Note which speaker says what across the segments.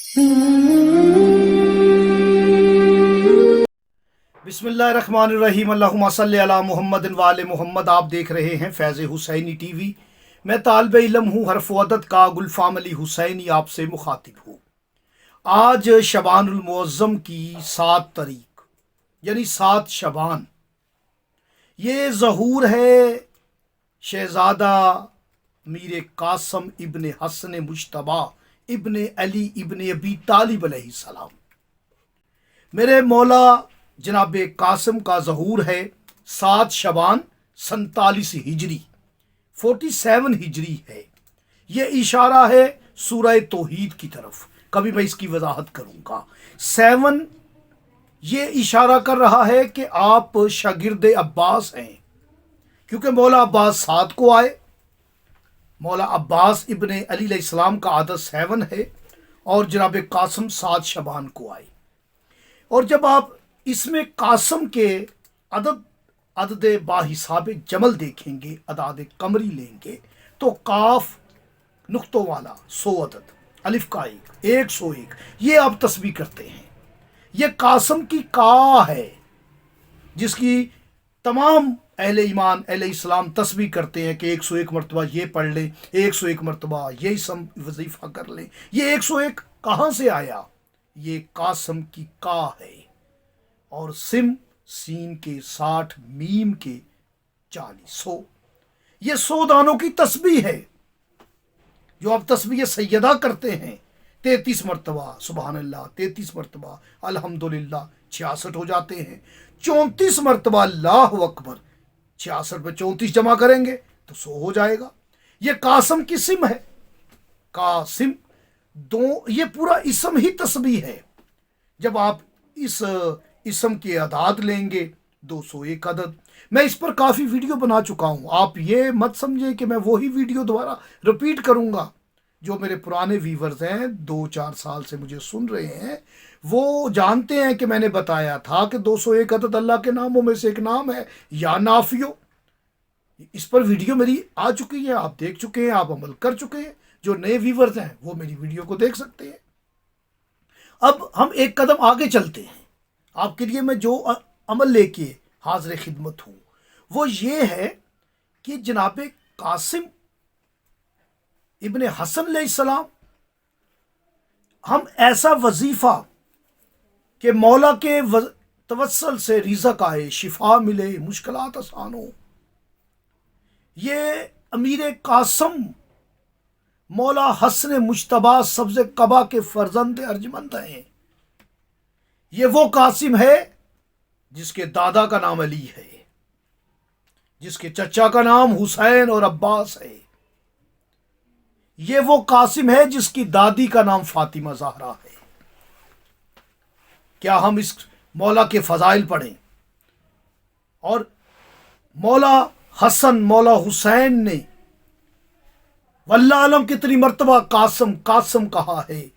Speaker 1: बिस्मिल्लाहिर्रहमानिर्रहीम अल्लाहुम्मा सल्ली अला मुहम्मद व आले मुहम्मद। आप देख रहे हैं फैज़ हुसैनी टीवी। मैं तालिब इल्म हूँ, हरफ अदद का गुलफाम अली हुसैनी आपसे मुखातिब हूँ। आज शबानुल मुअज़्ज़म की 7 तारीख यानी 7 शबान, ये ज़हूर है शहज़ादा मीर कासम इब्न हसन मुज्तबा इब्न अली इब्न अबी तालिब अलैहिस्सलाम। मेरे मौला जनाब कासिम का ज़हूर है 7 शबान 47 हिजरी 47 हिजरी है। ये इशारा है सूरह तौहीद की तरफ। कभी मैं इसकी वजाहत करूँगा। 7 ये इशारा कर रहा है कि आप शागिर्द अब्बास हैं, क्योंकि मौला अब्बास 7 को आए। मौला अब्बास इब्न अली अलैहिस्सलाम का आदद 7 है और जनाब कासिम 7 शबान को आए। और जब आप इसमें कासम के अदद बाहिसाब जमल देखेंगे, अदाद कमरी लेंगे, तो काफ नुक्तों वाला 100 अदद, अलिफ का 101, ये आप तस्बीह करते हैं। ये कासम की का है जिसकी तमाम अहले ईमान अहले इस्लाम तस्बीह करते हैं कि 101 मरतबा ये पढ़ लें, 101 मरतबा ये सम वजीफ़ा कर लें। ये 101 कहाँ से आया? ये कासम की का है। और सिम सीन के 60, मीम के 40, 100। ये 100 दानों की तस्बीह है जो आप तस्बीह सैयदा करते हैं। 33 मरतबा सुबहान अल्लाह, 33 मरतबा अल्हम्दुलिल्लाह, 66 हो जाते हैं। 34 मरतबा अल्लाहु अकबर, 66 पे 34 जमा करेंगे तो 100 हो जाएगा। ये कासम की सिम है। कासिम ये पूरा इसम ही तस्बीह है। जब आप इस इसम के अदाद लेंगे 201 अदद। मैं इस पर काफ़ी वीडियो बना चुका हूँ। आप ये मत समझें कि मैं वही वीडियो दोबारा रिपीट करूँगा। जो मेरे पुराने व्यूवर्स हैं, 2-4 साल से मुझे सुन रहे हैं, वो जानते हैं कि मैंने बताया था कि 201 अदद अल्लाह के नामों में से एक नाम है, या नाफियो। इस पर वीडियो मेरी आ चुकी है, आप देख चुके हैं, आप अमल कर चुके हैं। जो नए व्यूवर्स हैं वो मेरी वीडियो को देख सकते हैं। अब हम एक कदम आगे चलते हैं। आपके लिए मैं जो अमल लेके हाजिर खिदमत हूँ वो ये है कि जनाब कासिम इब्न हसन अलैहिस्सलाम, हम ऐसा वजीफ़ा कि मौला के तवस्सल से रिज़्क़ आए, शिफा मिले, मुश्किलात आसान हो। ये अमीर कासिम मौला हसन मुज्तबा सब्ज़ कबा के फर्जंद अर्जमंद हैं। ये वो कासिम है जिसके दादा का नाम अली है, जिसके चचा का नाम हुसैन और अब्बास है। ये वो कासिम है जिसकी दादी का नाम फातिमा ज़हरा है। क्या हम इस मौला के फ़ज़ाइल पढ़ें? और मौला हसन मौला हुसैन ने वल्लाह आलम कितनी मर्तबा कासिम कासिम कहा है।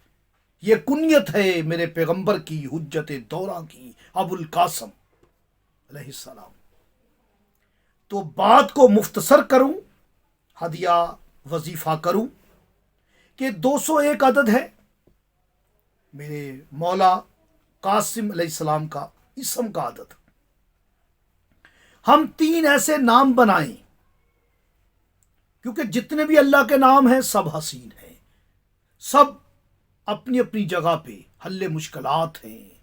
Speaker 1: ये कुनियत है मेरे पैगंबर की, हुज्जत दौरा की, अबुल कासिम अलैहिस्सलाम। तो बात को मुख्तसर करूं, हदिया वजीफा करूं कि 201 अदद है मेरे मौला कासिम अलैहिस्सलाम का इसम का अदद। हम 3 ऐसे नाम बनाएं, क्योंकि जितने भी अल्लाह के नाम हैं सब हसीन हैं, सब अपनी अपनी जगह पे हल्ले मुश्किलात हैं।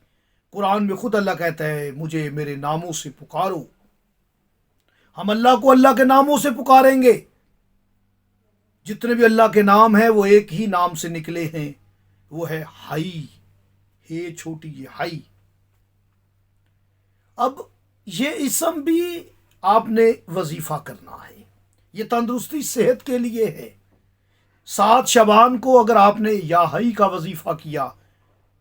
Speaker 1: कुरान में खुद अल्लाह कहता है, मुझे मेरे नामों से पुकारो। हम अल्लाह को अल्लाह के नामों से पुकारेंगे। जितने भी अल्लाह के नाम हैं वो एक ही नाम से निकले हैं, वो है हाई। हे छोटी ये हाई। अब ये इसम भी आपने वजीफा करना है, ये तंदुरुस्ती सेहत के लिए है। 7 शबान को अगर आपने या हई का वजीफा किया,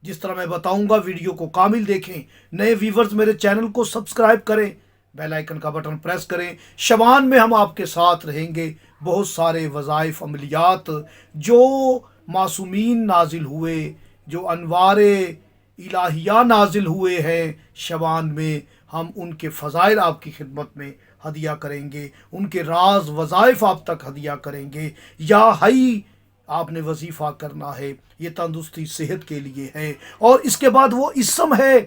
Speaker 1: जिस तरह मैं बताऊंगा, वीडियो को कामिल देखें। नए व्यूवर्स मेरे चैनल को सब्सक्राइब करें, बेल आइकन का बटन प्रेस करें। शबान में हम आपके साथ रहेंगे। बहुत सारे वज़ाइफ अमलियात जो मासूमीन नाजिल हुए, जो अनवारे इलाहिया नाजिल हुए हैं शबान में, हम उनके फ़ज़ाइल आपकी खिदमत में हदिया करेंगे, उनके राज वज़ाइफ आप तक हदिया करेंगे। या हई آپ نے وظیفہ کرنا ہے، یہ تندرستی صحت کے لیے ہے۔ اور اس کے بعد وہ اسم ہے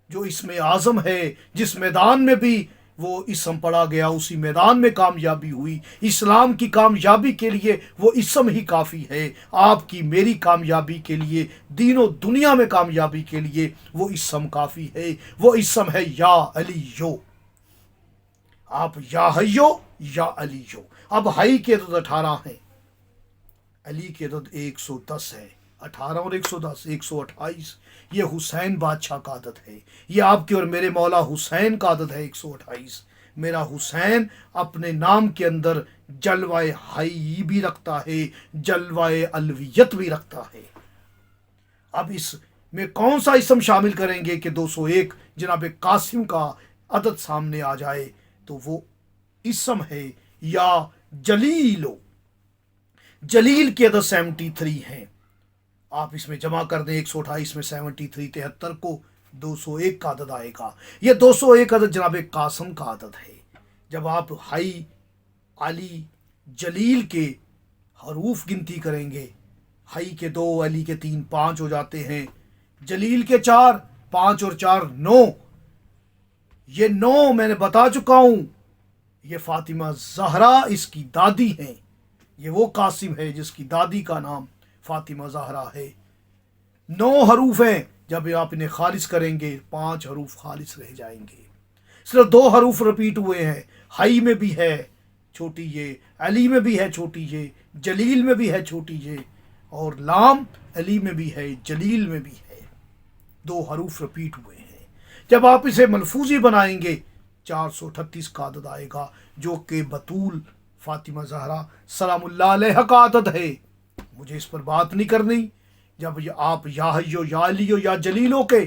Speaker 1: جو اسم اعظم ہے، جس میدان میں بھی وہ اسم پڑھا گیا اسی میدان میں کامیابی ہوئی۔ اسلام کی کامیابی کے لیے وہ اسم ہی کافی ہے، آپ کی میری کامیابی کے لیے، دین و دنیا میں کامیابی کے لیے وہ اسم کافی ہے۔ وہ اسم ہے یا علیو، آپ یا حیو یا علیو۔ اب حی کے عدد 18 ہیں، علی کی عدد 110 ہے، 18 اور 110 128۔ یہ حسین بادشاہ کا عدد ہے، یہ آپ کے اور میرے مولا حسین کا عدد ہے 128۔ میرا حسین اپنے نام کے اندر جلوہ حی بھی رکھتا ہے، جلوہ الویت بھی رکھتا ہے۔ اب اس میں کون سا اسم شامل کریں گے کہ 201 جناب قاسم کا عدد سامنے آ جائے؟ تو وہ اسم ہے یا جلیلو، جلیل کی عدد 73 ہیں، آپ اس میں جمع کر دیں 128 میں 73 73 کو 201 کا عدد آئے گا۔ یہ 201 عدد جناب قاسم کا عدد ہے۔ جب آپ حی، علی، جلیل کے حروف گنتی کریں گے، حی کے 2، علی کے 3، 5 ہو جاتے ہیں، جلیل کے 4، 5 اور 4 9۔ یہ 9 میں نے بتا چکا ہوں، یہ فاطمہ زہرا اس کی دادی ہیں، یہ وہ قاسم ہے جس کی دادی کا نام فاطمہ زہرا ہے۔ 9 حروف ہیں، جب آپ انہیں خالص کریں گے 5 حروف خالص رہ جائیں گے۔ صرف 2 حروف رپیٹ ہوئے ہیں، حی میں بھی ہے چھوٹی یہ، علی میں بھی ہے چھوٹی یہ، جلیل میں بھی ہے چھوٹی یہ، اور لام علی میں بھی ہے، جلیل میں بھی ہے، 2 حروف رپیٹ ہوئے ہیں۔ جب آپ اسے ملفوظی بنائیں گے 438 کا عدد آئے گا، جو کہ بطول فاطمہ زہرا سلام اللہ علیہ کا عدد ہے۔ مجھے اس پر بات نہیں کرنی۔ جب آپ یا حیو یا علیو یا جلیلو کے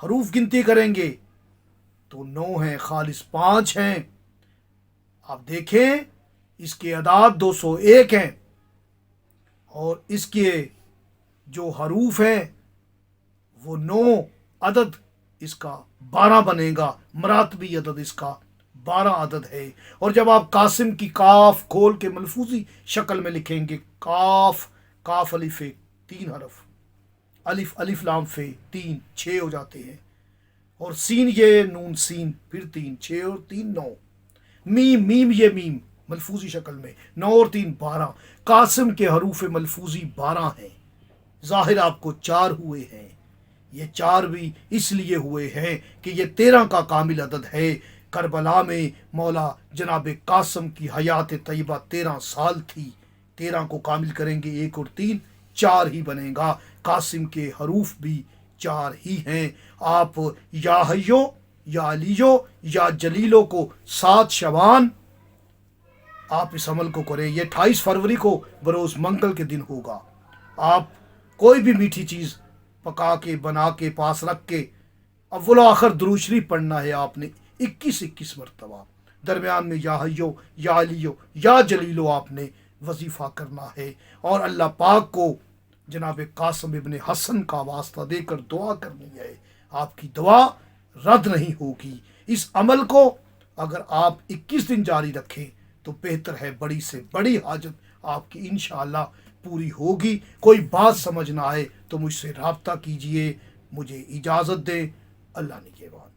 Speaker 1: حروف گنتی کریں گے تو 9 ہیں، خالص 5 ہیں۔ آپ دیکھیں اس کے اعداد 201 ہیں، اور اس کے جو حروف ہیں وہ 9 عدد اس کا 12 بنے گا، مراتبی عدد اس کا 12 عدد ہے۔ اور جب آپ قاسم کی کاف کھول کے ملفوظی شکل میں لکھیں گے، کاف، کاف الف 3 حرف، الف الف لام فے 3 6 ہو جاتے ہیں، اور سین یہ نون سین پھر 3 6 اور 3 9، میم میم یہ میم ملفوظی شکل میں 9 اور 3 12۔ قاسم کے حروف ملفوظی 12 ہیں، ظاہر آپ کو 4 ہوئے ہیں۔ یہ 4 بھی اس لیے ہوئے ہیں کہ یہ 13 کا کامل عدد ہے۔ کربلا میں مولا جناب قاسم کی حیات طیبہ 13 سال تھی، 13 کو کامل کریں گے 1 اور 3 4 ہی بنے گا۔ قاسم کے حروف بھی 4 ہی ہیں۔ آپ یا حیو یا علیو یا جلیلو کو 7 شعبان آپ اس عمل کو کریں۔ یہ 28 فروری کو بروز منگل کے دن ہوگا۔ آپ کوئی بھی میٹھی چیز پکا کے بنا کے پاس رکھ کے اول و آخر درود شریف پڑھنا ہے آپ نے 21 مرتبہ، درمیان میں یا حیو یا علیو یا جلیلو آپ نے وظیفہ کرنا ہے، اور اللہ پاک کو جناب قاسم ابن حسن کا واسطہ دے کر دعا کرنی ہے۔ آپ کی دعا رد نہیں ہوگی۔ اس عمل کو اگر آپ 21 دن جاری رکھیں تو بہتر ہے، بڑی سے بڑی حاجت آپ کی انشاءاللہ پوری ہوگی۔ کوئی بات سمجھ نہ آئے تو مجھ سے رابطہ کیجئے۔ مجھے اجازت دیں، اللہ نگہبان۔